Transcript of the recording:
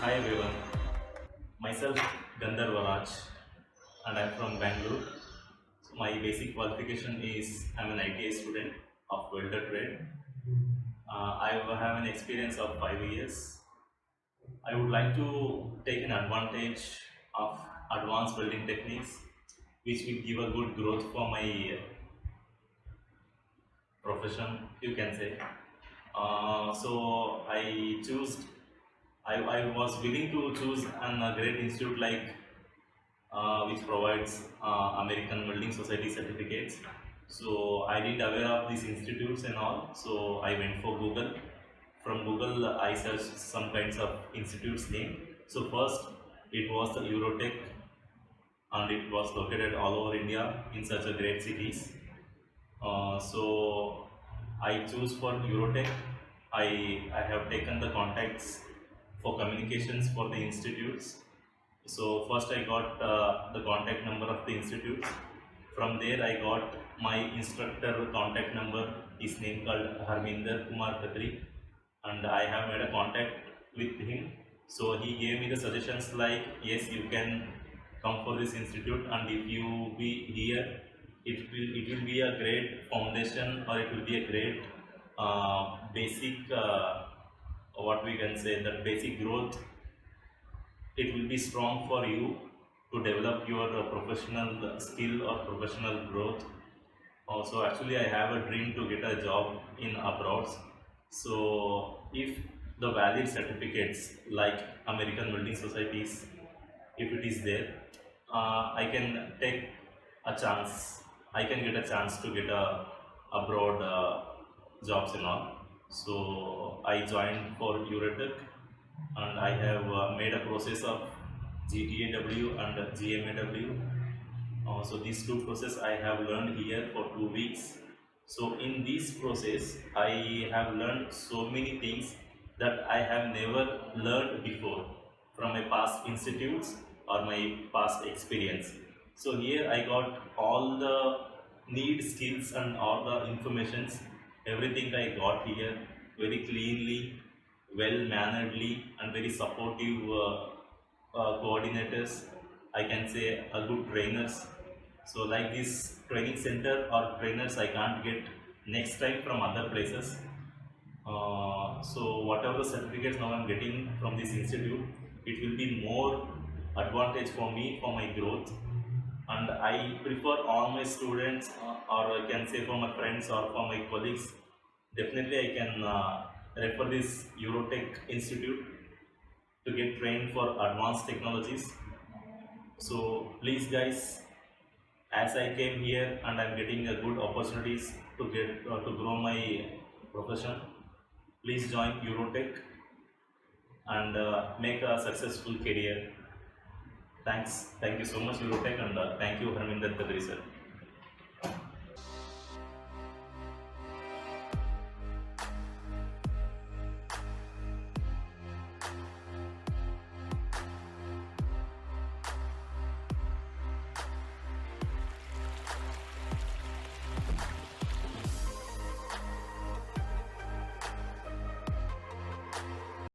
Hi everyone, myself Gandharva Raju and I'm from Bangalore. So my basic qualification is I'm an ITI student of Welder Trade. I have an experience of 5 years. I would like to take an advantage of advanced welding techniques which will give a good growth for my profession, you can say. So I was willing to choose a great institute like which provides American Welding Society certificates. So I didn't aware of these institutes and all. So I went for Google. From Google, I searched some kinds of institutes name. So first, it was the Eurotech, and it was located all over India in such a great cities. So I choose for Eurotech. I have taken the contacts for communications for the institutes. So first I got the contact number of the institutes. From there I got my instructor contact number. His name called Harminder Kumar Khatri, and I have made a contact with him. So he gave me the suggestions like, yes, you can come for this institute, and if you be here, it will be a great foundation, or it will be a great basic what we can say, that basic growth. It will be strong for you to develop your professional skill or professional growth. Also, actually, I have a dream to get a job in abroad. So, if the valid certificates like American Welding Societies, if it is there, I can take a chance. I can get a chance to get a abroad jobs and all. So I joined for Eurotech, and I have made a process of GTAW and GMAW. So these two process I have learned here for 2 weeks. So in this process, I have learned so many things that I have never learned before from my past institutes or my past experience. So here I got all the need skills and all the informations, everything I got here very cleanly, well manneredly, and very supportive coordinators. I can say a good trainers. So like this training center or trainers I can't get next time from other places. So whatever the certificates now I'm getting from this institute, it will be more advantage for me for my growth. And I prefer all my students, or I can say for my friends or for my colleagues, definitely I can refer this Eurotech Institute to get trained for advanced technologies. So please guys, as I came here and I'm getting a good opportunities to get to grow my profession, please join Eurotech and make a successful career. Thank you so much Eurotech, and thank you Harminder Kadri sir.